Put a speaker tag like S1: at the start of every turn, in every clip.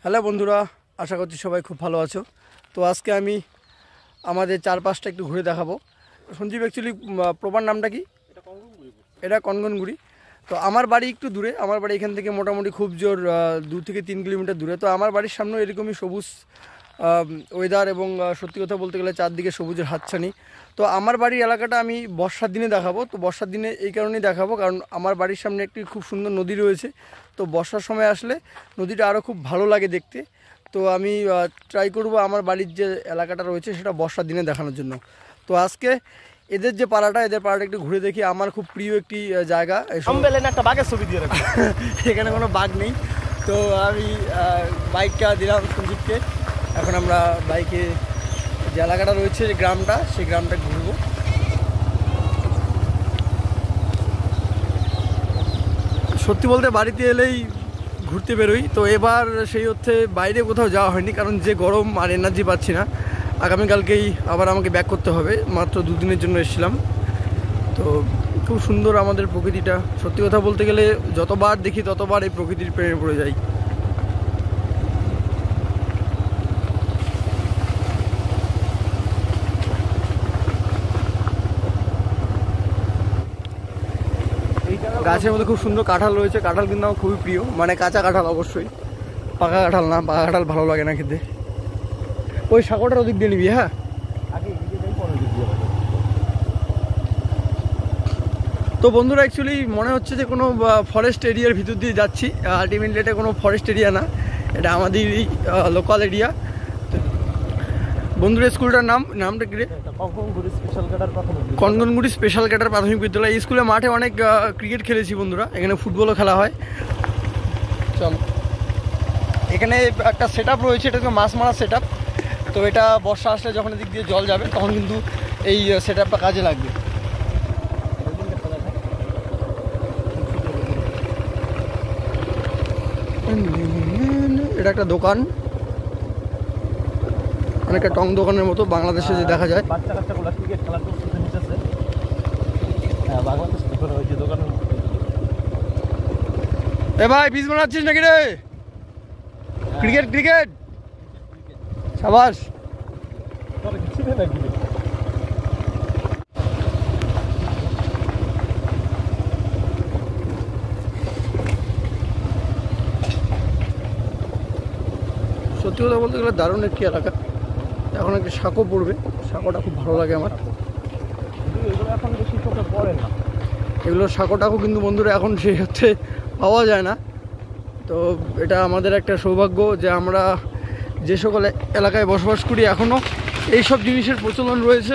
S1: Hello বন্ধুরা, আশা করছি সবাই খুব ভালো আছো। তো আজকে আমি আমাদের চারপাশটা একটু ঘুরে দেখাবো। সঞ্জীব, অ্যাকচুয়ালি প্রপার নামটা কি? এটা কনগনগুড়ি। তো আমার বাড়ি একটু দূরে, আমার বাড়ি এখান থেকে মোটামুটি খুব জোর 2 থেকে 3 কিলোমিটার দূরে। তো আমার বাড়ির সামনে এরকমই সবুজ ওয়েদার এবং সত্যি কথা বলতে গেলে চারদিকে সবুজের হাতছানি। তো আমার বাড়ির এলাকাটা আমি বর্ষার দিনে দেখাবো। তো বর্ষার দিনে এই কারণেই দেখাবো কারণ আমার বাড়ির সামনে একটি খুব সুন্দর নদী রয়েছে। তো বর্ষার সময় আসলে নদীটা আরও খুব ভালো লাগে দেখতে। তো আমি ট্রাই করব আমার বাড়ির যে এলাকাটা রয়েছে সেটা বর্ষার দিনে দেখানোর জন্য। তো আজকে এদের পাড়াটা একটু ঘুরে দেখি। আমার খুব প্রিয় একটি জায়গা।
S2: একটা বাঘের ছবি দিয়ে রাখবো।
S1: এখানে কোনো বাঘ নেই। তো আমি বাইকটা দিলাম সঞ্জীবকে। এখন আমরা বাইকে যে এলাকাটা রয়েছে, যে গ্রামটা, সেই গ্রামটা ঘুরবো। সত্যি বলতে বাড়িতে এলেই ঘুরতে বেরোই। তো এবার সেই অর্থে বাইরে কোথাও যাওয়া হয়নি কারণ যে গরম আর এনার্জি পাচ্ছি না। আগামীকালকেই আবার আমাকে ব্যাক করতে হবে, মাত্র 2 দিনের জন্য এসেছিলাম। তো খুব সুন্দর আমাদের প্রকৃতিটা। সত্যি কথা বলতে গেলে যতবার দেখি ততবার এই প্রকৃতির প্রেমে পড়ে যাই। গাছের মধ্যে খুব সুন্দর কাঁঠাল রয়েছে। কাঁঠাল কিন্তু আমার খুবই প্রিয়, মানে কাঁচা কাঁঠাল অবশ্যই, পাকা কাঁঠাল না। পাকা কাঁঠাল ভালো লাগে না খেতে। ওই সাঁকোটার ওদিক দিয়ে নিবি। হ্যাঁ, তো বন্ধুরা অ্যাকচুয়ালি মনে হচ্ছে যে কোনো ফরেস্ট এরিয়ার ভিতর দিয়ে যাচ্ছি। আলটিমেটলি এটা কোনো ফরেস্ট এরিয়া না, এটা আমাদেরই লোকাল এরিয়া। বন্ধুরা স্কুলটার নামটা কি রে? কনগনগুড়ি স্পেশাল ক্যাডার প্রাথমিক বিদ্যালয়। এই স্কুলের মাঠে অনেক ক্রিকেট খেলেছি বন্ধুরা, এখানে ফুটবলও খেলা হয়। চলো, এখানে একটা সেট আপ রয়েছে, এটা মাছ মারা সেট আপ। তো এটা বর্ষা আসলে যখন এদিক দিয়ে জল যাবে তখন কিন্তু এই সেট আপটা কাজে লাগবে। এটা একটা দোকান, অনেকটা টং দোকানের মতো বাংলাদেশে যে দেখা যায়।
S2: বাচ্চা কাচ্চাগুলো ক্রিকেট খেলা করতে নিতেছে। হ্যাঁ, বাংলাদেশ দোকান ওই যে দোকানের মধ্যে।
S1: এ ভাই, পিচ বানাচ্ছিস নাকি রে? ক্রিকেট সাবাস।
S2: তোরা কিছু নেই নাকি?
S1: সত্যি কথা বলতে গেলে দারুণ একটি এলাকা। এখন একটা সাঁকো পড়বে, সাঁকোটা খুব ভালো লাগে আমার।
S2: এগুলো এখন বেশি চোখে পড়ে না।
S1: এগুলোর সাঁকোটাও কিন্তু বন্ধুরা এখন সেই হচ্ছে পাওয়া যায় না। তো এটা আমাদের একটা সৌভাগ্য যে আমরা যে সকল এলাকায় বসবাস করি এখনও এইসব জিনিসের প্রচলন রয়েছে,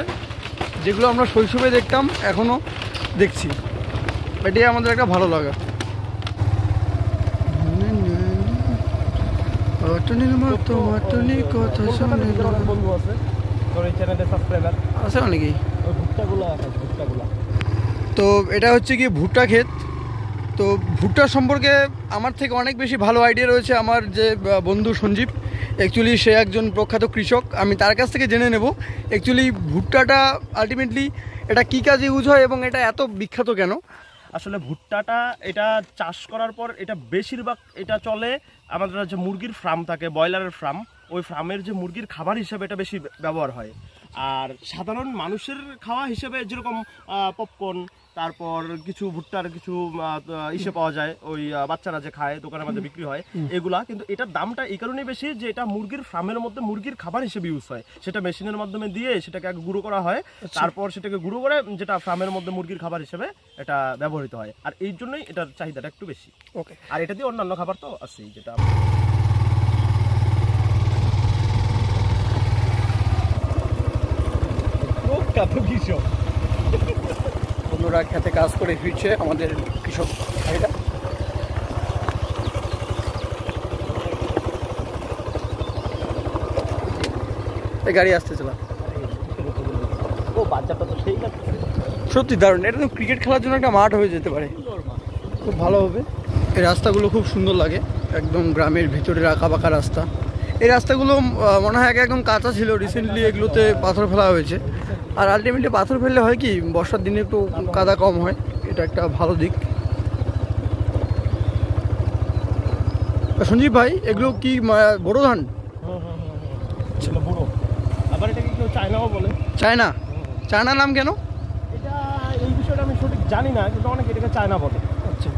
S1: যেগুলো আমরা শৈশবে দেখতাম এখনও দেখছি। এটাই আমাদের একটা ভালো লাগা। আছে অনেকেই। তো এটা হচ্ছে কি ভুট্টা ক্ষেত। তো ভুট্টা সম্পর্কে আমার থেকে অনেক বেশি ভালো আইডিয়া রয়েছে আমার যে বন্ধু সঞ্জীব। অ্যাকচুয়ালি সে একজন প্রখ্যাত কৃষক, আমি তার কাছ থেকে জেনে নেব অ্যাকচুয়ালি ভুট্টাটা আলটিমেটলি এটা কী কাজে ইউজ হয় এবং এটা এত বিখ্যাত কেন।
S2: আসলে ভুট্টাটা এটা চাষ করার পর এটা বেশিরভাগ এটা চলে আমাদের যে মুরগির ফার্ম থাকে, ব্রয়লারের ফার্ম, ওই ফার্মের যে মুরগির খাবার হিসেবে এটা বেশি ব্যবহার হয়। আর সাধারণ মানুষের খাওয়া হিসেবে যেরকম পপকর্ন, তারপর কিছু ভুট্টার কিছু ইসে পাওয়া যায়, ওই বাচ্চারা যে খায় দোকানের মধ্যে বিক্রি হয় এগুলা। কিন্তু এটার দামটা এই কারণেই বেশি যে এটা মুরগির ফার্মের মধ্যে মুরগির খাবার হিসেবে ইউজ হয়। সেটা মেশিনের মাধ্যমে দিয়ে সেটাকে আগে গুঁড়ো করা হয়, তারপর সেটাকে গুঁড়ো করে যেটা ফার্মের মধ্যে মুরগির খাবার হিসেবে এটা ব্যবহৃত হয়। আর এই জন্যই এটার চাহিদাটা একটু বেশি।
S1: ওকে,
S2: আর এটা দিয়ে অন্যান্য খাবার তো আছেই যেটা কৃষক
S1: বন্ধুরা খেতে কাজ করে ফিরছে আমাদের কৃষক ভাইরা। এই গাড়ি আসতে চলা।
S2: ও বাচ্চাটা তো সেই লাগছে,
S1: সত্যি দারুণ। এটা তো ক্রিকেট খেলার জন্য একটা মাঠ হয়ে যেতে পারে, খুব ভালো হবে। এই রাস্তাগুলো খুব সুন্দর লাগে, একদম গ্রামের ভিতরের আঁকা বাঁকা রাস্তা। এই রাস্তাগুলো মনে হয় একদম কাঁচা ছিল, রিসেন্টলি এগুলোতে পাথর ফেলা হয়েছে। আর আলটিমেটলি পাথর ফেললে হয় কি, বর্ষার দিনে একটু কাদা কম হয়, এটা একটা ভালো দিক। সঞ্জীব ভাই এগুলো কি বড় ধান?
S2: ছিল বুড়ো, আবার এটাকে কেউ চায়নাও বলে।
S1: চায়না? চায়না নাম কেন?
S2: এটা এই বিষয়টা আমি সঠিক জানি না, কিন্তু অনেকে এটাকে চায়না বলে।
S1: আচ্ছা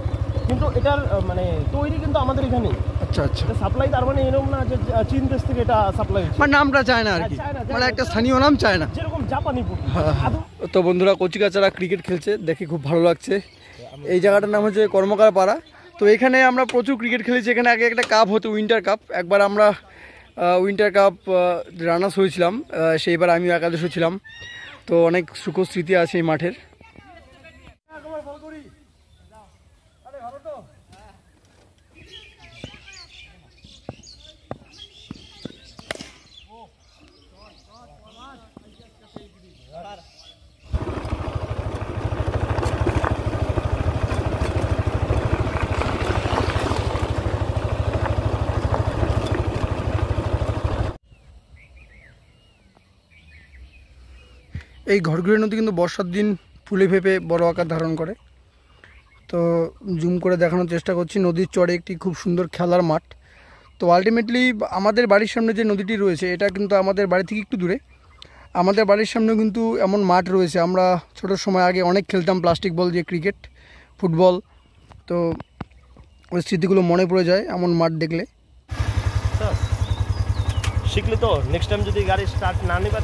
S2: কিন্তু এটার মানে তৈরি কিন্তু আমাদের এখানেই।
S1: আচ্ছা আচ্ছা,
S2: এটা সাপ্লাই তার মানে এরকম না যে চীন দেশ থেকে এটা সাপ্লাই হচ্ছে।
S1: মানে নামটা চায়না আর কি,
S2: চায়না,
S1: মানে একটা স্থানীয় নাম চায়না।
S2: যেরকম জাপানি ফুড।
S1: তো বন্ধুরা কচিকাচারা ক্রিকেট খেলছে, দেখে খুব ভালো লাগছে। এই জায়গাটার নাম হচ্ছে কর্মকার পাড়া। তো এখানে আমরা প্রচুর ক্রিকেট খেলেছি। এখানে আগে একটা কাপ হতো, উইন্টার কাপ। একবার আমরা উইন্টার কাপ রানার্স হয়েছিলাম, সেইবার আমি একাদশ ছিলাম। তো অনেক সুখ স্মৃতি আছে এই মাঠের। এই ঘরগুলি নদী কিন্তু বর্ষার দিন ফুলে ফেপে বড় আকার ধারণ করে। তো জুম করে দেখানোর চেষ্টা করছি। নদীর চরে একটি খুব সুন্দর খেলার মাঠ। তো আলটিমেটলি আমাদের বাড়ির সামনে যে নদীটি রয়েছে এটা কিন্তু আমাদের বাড়ি থেকে একটু দূরে। আমাদের বাড়ির সামনেও কিন্তু এমন মাঠ রয়েছে। আমরা ছোটোর সময় আগে অনেক খেলতাম প্লাস্টিক বল দিয়ে ক্রিকেট, ফুটবল। তো ওই স্মৃতিগুলো মনে পড়ে যায় এমন মাঠ দেখলে।
S2: শিখলি তো নেক্সট টাইম যদি গাড়ি স্টার্ট না নিবার